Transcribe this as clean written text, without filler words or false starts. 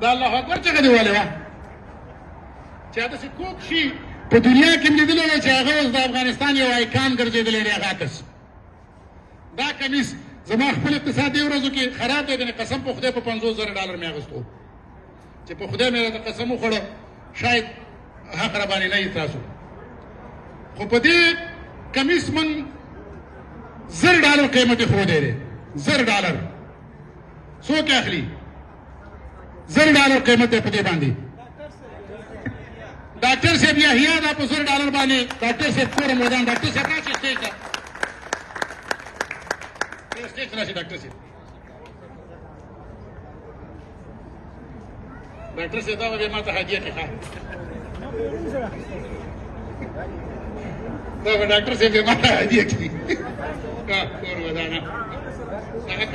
دا الله اکبر څنګه دی والے وا چې دا څه کوک شي په دنیا کې لیدلې چې هغه اوس د افغانستان یو آیکان ګرځېدلی دی هغه کس دا کمیس زما خپل اقتصادي ورځو کې خراب دی کنه قسم په خدای په $50,000 مې اخیستو چې په خدای مې د قسم وخوړه شاید حق را باندې نه یې تاسو خو په دې کمیس من $10 قیمت یې ښودی دی $10 څوک یې اخلي $10 قیمت یې په دې باندې ډاکټر صاحب یحیی دا په $10 باندې ډاکټر صاحب کور میدان ډاکټر صاحب راشي سټیج ته سټیج راشي ډاکټر صاحب ډاکټر صاحب دا به ماته هدیه کړي دا به ډاکټر صاحب به ماته هدیه کړي کور ودانه هغه